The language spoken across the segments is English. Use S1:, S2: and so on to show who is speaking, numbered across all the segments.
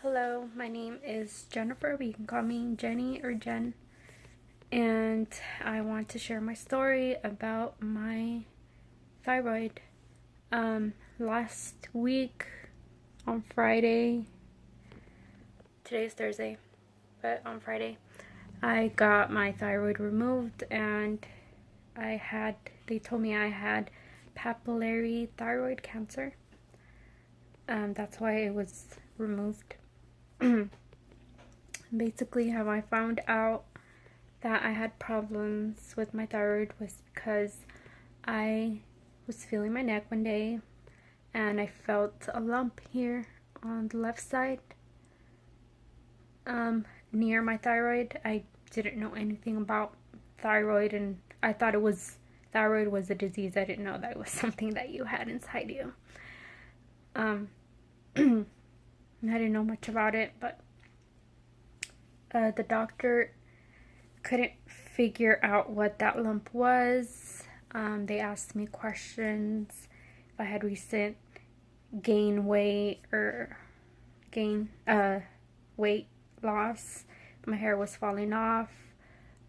S1: Hello, my name is Jennifer, but you can call me Jenny or Jen. And I want to share my story about my thyroid. Last week on Friday, today's Thursday, but on Friday, I got my thyroid removed and they told me I had papillary thyroid cancer. That's why it was removed. Basically, how I found out that I had problems with my thyroid was because I was feeling my neck one day and I felt a lump here on the left side near my thyroid. I didn't know anything about thyroid, and I thought thyroid was a disease. I didn't know that it was something that you had inside you. I didn't know much about it, but the doctor couldn't figure out what that lump was. They asked me questions if I had recent weight loss. My hair was falling off.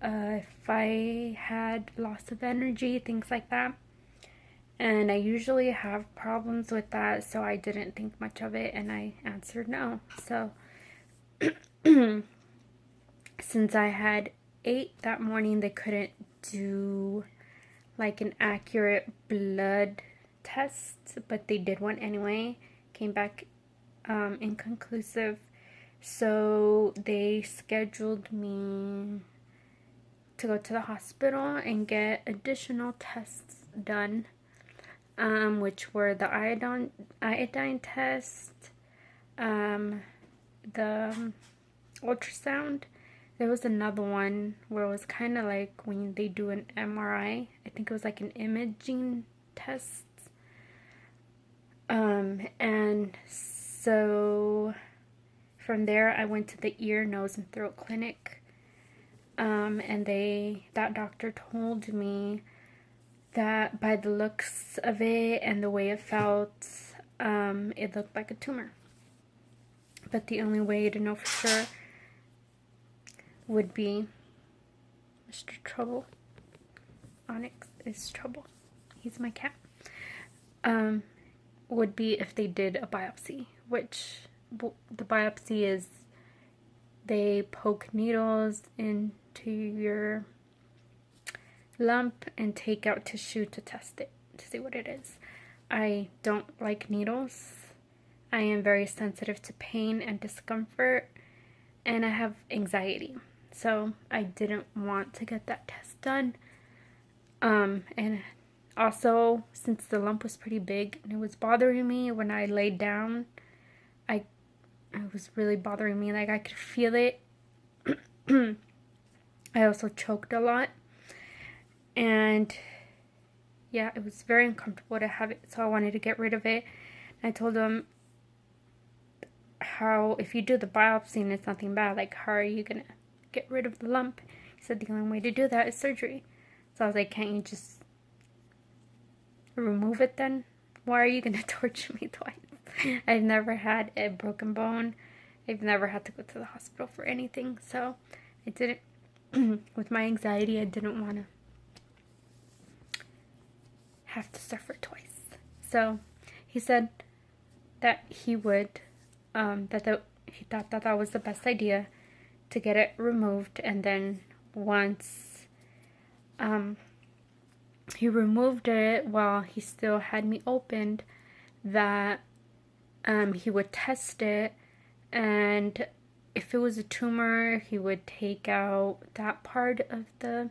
S1: If I had loss of energy, things like that. And I usually have problems with that, so I didn't think much of it, and I answered no. So since I had ate that morning, they couldn't do like an accurate blood test, but they did one anyway. Came back inconclusive. So they scheduled me to go to the hospital and get additional tests done, which were the iodine test, the ultrasound. There was another one where it was kind of like when they do an MRI. I think it was like an imaging test. And so from there I went to the ear, nose, and throat clinic. And that doctor told me that by the looks of it and the way it felt, it looked like a tumor. But the only way to know for sure would be Mr. Trouble. Onyx is Trouble. He's my cat. Would be if they did a biopsy, which the biopsy is they poke needles into your lump and take out tissue to test it, to see what it is. I don't like needles. I am very sensitive to pain and discomfort, and I have anxiety. So I didn't want to get that test done. And also, since the lump was pretty big and it was bothering me when I laid down, it was really bothering me. Like, I could feel it. I also choked a lot. And yeah, it was very uncomfortable to have it. So I wanted to get rid of it. I told them, if you do the biopsy and it's nothing bad, like, how are you going to get rid of the lump? He said the only way to do that is surgery. So I was like, can't you just remove it then? Why are you going to torture me twice? I've never had a broken bone. I've never had to go to the hospital for anything. So I didn't, with my anxiety, I didn't want to have to suffer twice. So he said that he would, he thought that was the best idea, to get it removed, and then once he removed it while he still had me opened, that he would test it, and if it was a tumor, he would take out that part of the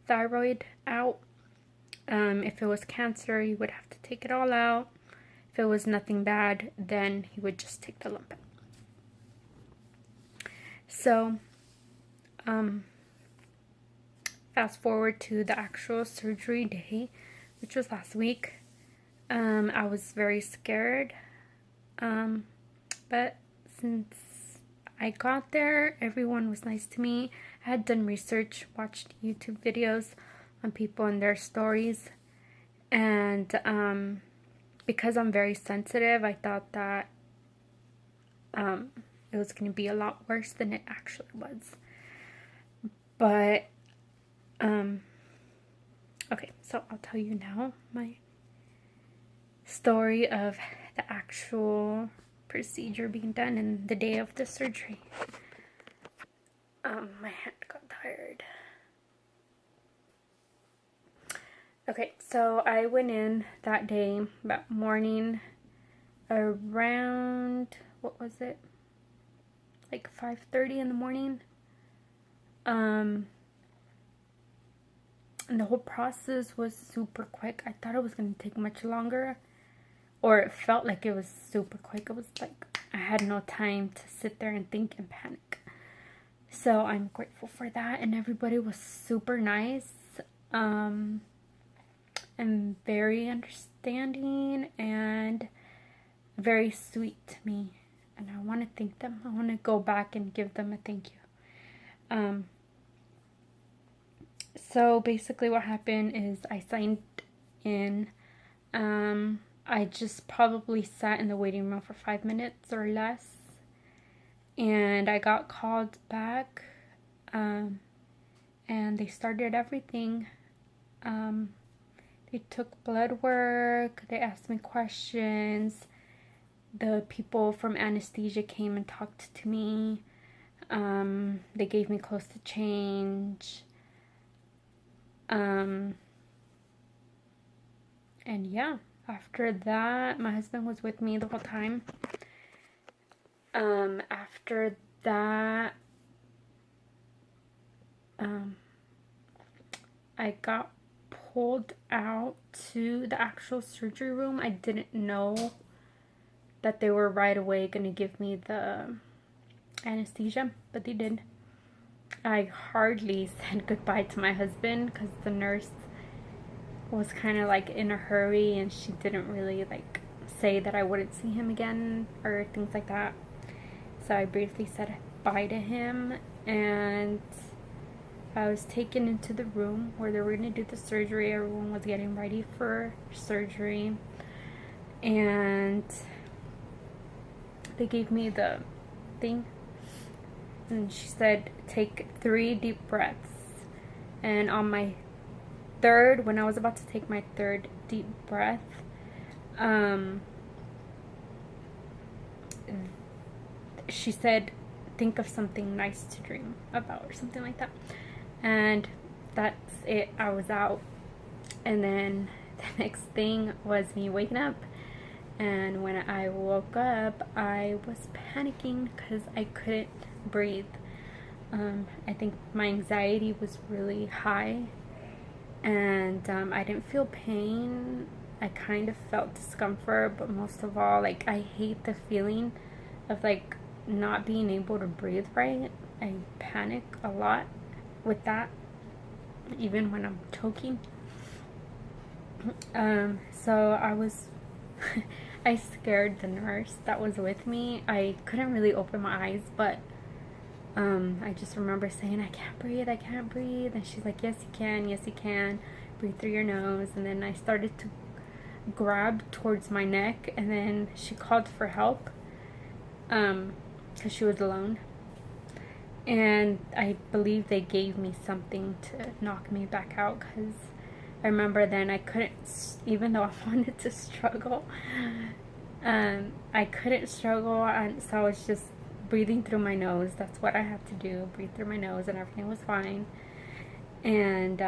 S1: thyroid out. If it was cancer, he would have to take it all out. If it was nothing bad, then he would just take the lump out. So, fast forward to the actual surgery day, which was last week. I was very scared. But since I got there, everyone was nice to me. I had done research, watched YouTube videos on people and their stories. And because I'm very sensitive, I thought that it was going to be a lot worse than it actually was. But, okay, so I'll tell you now my story of the actual procedure being done and the day of the surgery. My hand got tired. Okay, so I went in that day, that morning, around, what was it? Like 5:30 in the morning. And the whole process was super quick. I thought it was going to take much longer. Or it felt like it was super quick. It was like I had no time to sit there and think and panic. So I'm grateful for that. And everybody was super nice. And very understanding and very sweet to me. And I want to thank them. I want to go back and give them a thank you. So basically what happened is I signed in. I just probably sat in the waiting room for 5 minutes or less. And I got called back. And they started everything. They took blood work. They asked me questions. The people from anesthesia came and talked to me. They gave me clothes to change. And yeah, after that, my husband was with me the whole time. After that, I got pulled out to the actual surgery room. I didn't know that they were right away going to give me the anesthesia, but they did. I hardly said goodbye to my husband because the nurse was kind of like in a hurry and she didn't really like say that I wouldn't see him again or things like that. So I briefly said bye to him, and I was taken into the room where they were going to do the surgery. Everyone was getting ready for surgery, and they gave me the thing, and she said take 3 deep breaths. And on my third, when I was about to take my third deep breath, she said think of something nice to dream about or something like that. And that's it. I was out. And then the next thing was me waking up. And when I woke up, I was panicking because I couldn't breathe. I think my anxiety was really high. And I didn't feel pain. I kind of felt discomfort. But most of all, like, I hate the feeling of, like, not being able to breathe right. I panic a lot with that, even when I'm choking. So I was I scared the nurse that was with me. I couldn't really open my eyes, but I just remember saying, I can't breathe, and she's like, yes you can, breathe through your nose. And then I started to grab towards my neck, and then she called for help because she was alone. And I believe they gave me something to knock me back out, because I remember then I couldn't, even though I wanted to struggle, I couldn't struggle, and so I was just breathing through my nose. That's what I had to do, breathe through my nose, and everything was fine. And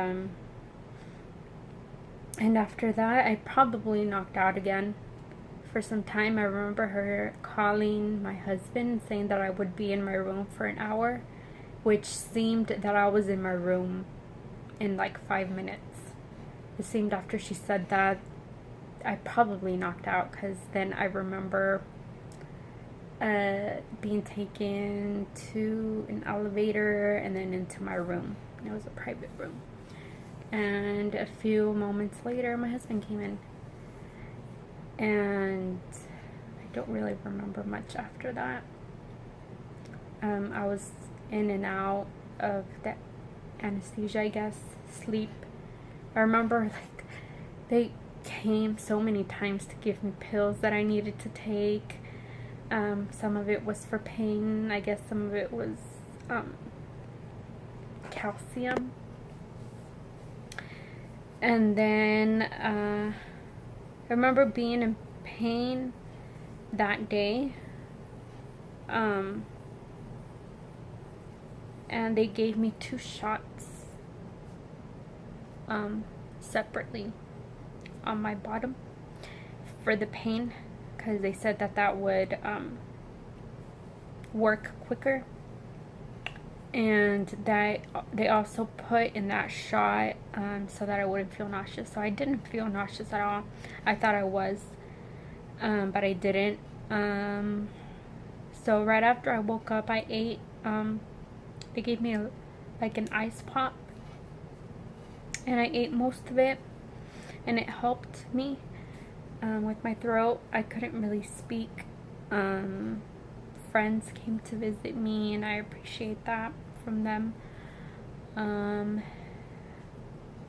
S1: after that, I probably knocked out again for some time. I remember her calling my husband and saying that I would be in my room for an hour, which seemed that I was in my room in like 5 minutes. It seemed after she said that I probably knocked out, because then I remember being taken to an elevator and then into my room. It was a private room. And a few moments later, my husband came in. And I don't really remember much after that. I was in and out of that anesthesia, I guess, sleep. I remember, like, they came so many times to give me pills that I needed to take. Some of it was for pain. I guess some of it was calcium. And then I remember being in pain that day. And they gave me 2 shots separately on my bottom for the pain, because they said that that would work quicker. And that they also put in that shot so that I wouldn't feel nauseous. So I didn't feel nauseous at all. I thought I was, but I didn't. So right after I woke up, I ate. They gave me like an ice pop, and I ate most of it, and it helped me with my throat. I couldn't really speak. Friends came to visit me, and I appreciate that from them.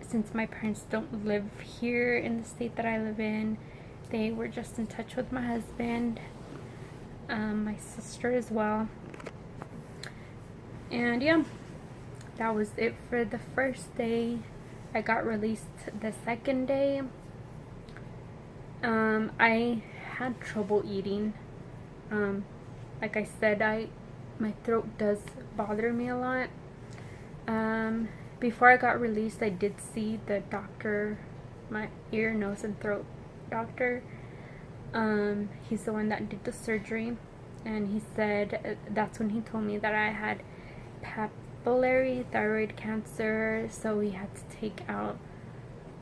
S1: Since my parents don't live here in the state that I live in, they were just in touch with my husband, my sister as well. And yeah, that was it for the first day. I got released the second day. I had trouble eating. Like I said, my throat does bother me a lot. Before I got released, I did see the doctor, my ear, nose, and throat doctor. He's the one that did the surgery, and he said that's when he told me that I had papillary thyroid cancer, so he had to take out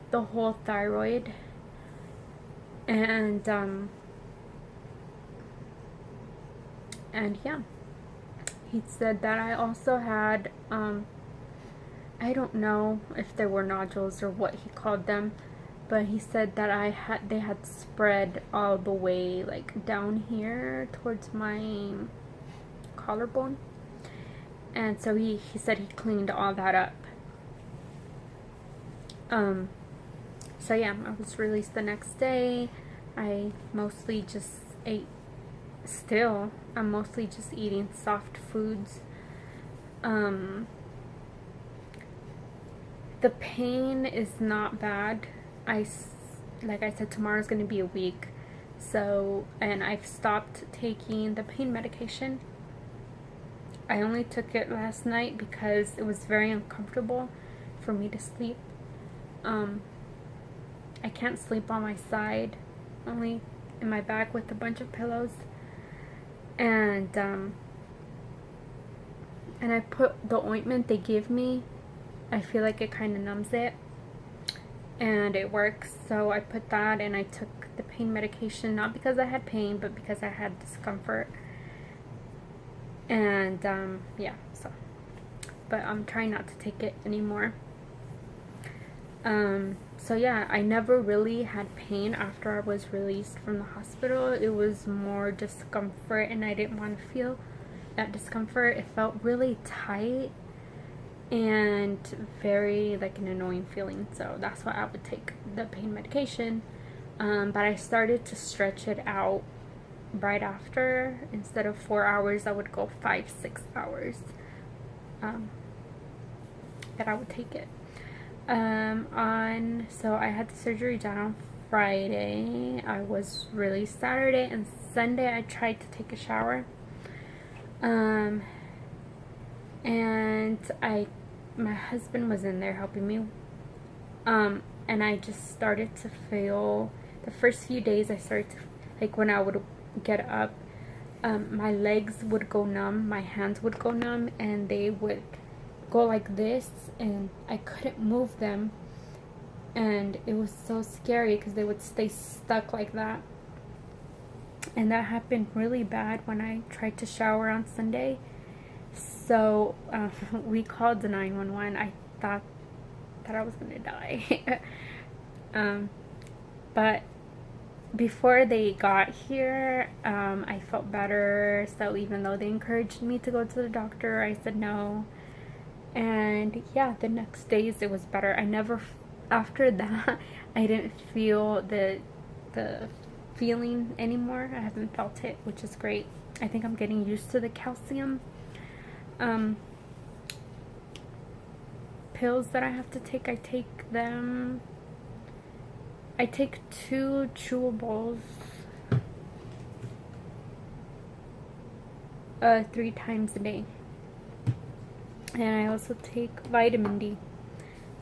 S1: the whole thyroid. And yeah, he said that I also had I don't know if there were nodules or what he called them, but he said that they had spread all the way like down here towards my collarbone. And so he said he cleaned all that up. So yeah, I was released the next day. I mostly just ate. Still, I'm mostly just eating soft foods. The pain is not bad. Like I said, tomorrow's going to be a week. So, and I've stopped taking the pain medication. I only took it last night because it was very uncomfortable for me to sleep. I can't sleep on my side, only in my back with a bunch of pillows. And I put the ointment they give me. I feel like it kind of numbs it, and it works. So I put that, and I took the pain medication, not because I had pain, but because I had discomfort. And yeah, so, but I'm trying not to take it anymore. So yeah, I never really had pain after I was released from the hospital. It was more discomfort, and I didn't want to feel that discomfort. It felt really tight and very like an annoying feeling. So that's why I would take the pain medication. But I started to stretch it out right after. Instead of 4 hours, I would go 5-6 hours that I would take it. So I had the surgery done on Friday. I was released Saturday, and Sunday I tried to take a shower. And my husband was in there helping me. And I just started to feel, the first few days I started to, like when I would get up, my legs would go numb, my hands would go numb, and they would go like this, and I couldn't move them, and it was so scary because they would stay stuck like that. And that happened really bad when I tried to shower on Sunday. So we called the 911. I thought that I was gonna die. But before they got here, I felt better. So even though they encouraged me to go to the doctor, I said no. And yeah, the next days it was better. After that, I didn't feel the feeling anymore. I haven't felt it, which is great. I think I'm getting used to the calcium pills that I have to take. I take 2 chewables 3 times a day, and I also take vitamin D.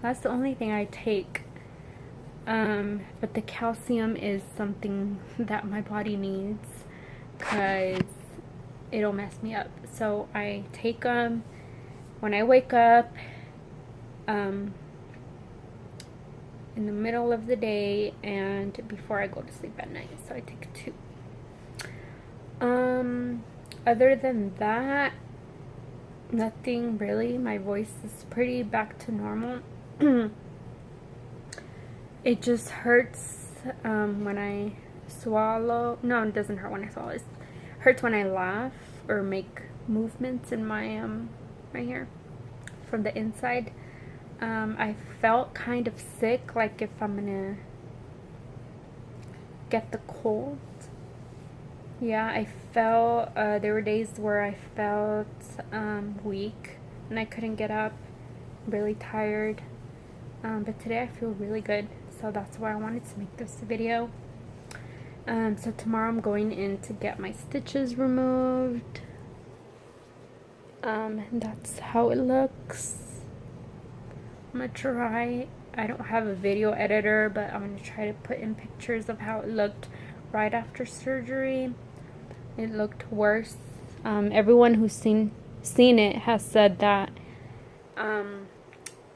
S1: That's the only thing I take. But the calcium is something that my body needs because it'll mess me up. So I take them when I wake up, in the middle of the day, and before I go to sleep at night. So I take 2. Other than that, nothing really. My voice is pretty back to normal. It just hurts when I swallow. No, it doesn't hurt when I swallow. It hurts when I laugh or make movements in my right here from the inside. I felt kind of sick, like if I'm gonna get the cold. Yeah, I felt, there were days where I felt weak and I couldn't get up, really tired. But today I feel really good, so that's why I wanted to make this video. So tomorrow I'm going in to get my stitches removed. And that's how it looks. I'm gonna try, I don't have a video editor, but I'm gonna try to put in pictures of how it looked right after surgery. It looked worse. Everyone who's seen it has said that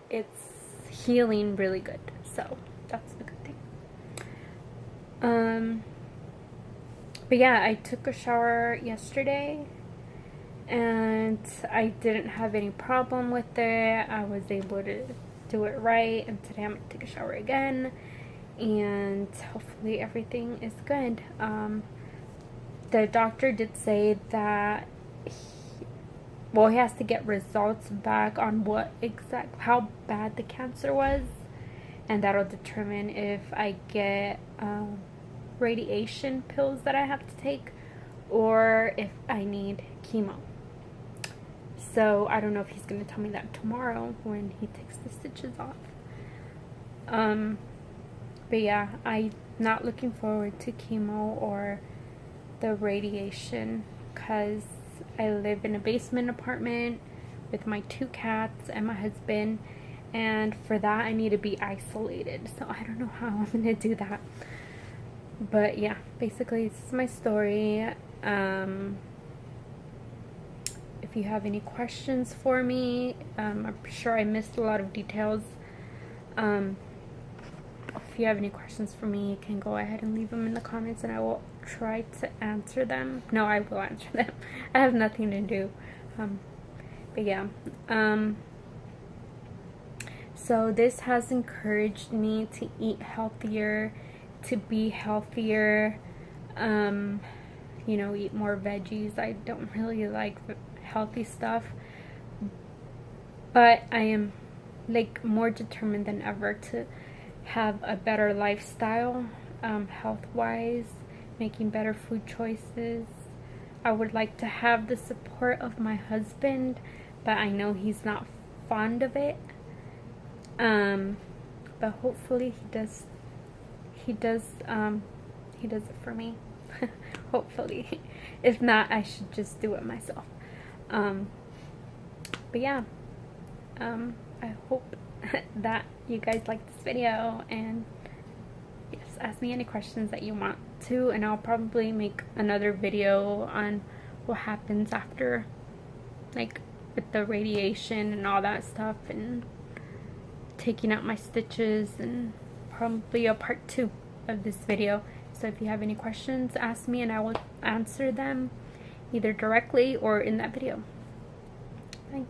S1: it's healing really good, so that's a good thing. But yeah, I took a shower yesterday and I didn't have any problem with it. I was able to do it right, and today I'm gonna take a shower again and hopefully everything is good. The doctor did say that he has to get results back on how bad the cancer was, and that'll determine if I get radiation pills that I have to take or if I need chemo. So I don't know if he's going to tell me that tomorrow when he takes the stitches off. But yeah, I'm not looking forward to chemo or the radiation because I live in a basement apartment with my 2 cats and my husband, and for that I need to be isolated, so I don't know how I'm gonna do that. But yeah, basically this is my story. If you have any questions for me, I'm sure I missed a lot of details. If you have any questions for me, you can go ahead and leave them in the comments and I will try to answer them. No, I will answer them. I have nothing to do. But yeah. So this has encouraged me to eat healthier, to be healthier, you know, eat more veggies. I don't really like healthy stuff, but I am like more determined than ever to have a better lifestyle, health-wise, making better food choices. I would like to have the support of my husband, but I know he's not fond of it. But hopefully he does it for me. Hopefully. If not, I should just do it myself. But yeah, I hope that you guys like this video, and yes, ask me any questions that you want to, and I'll probably make another video on what happens after, like with the radiation and all that stuff and taking out my stitches, and probably a part 2 of this video. So if you have any questions, ask me and I will answer them either directly or in that video. Bye.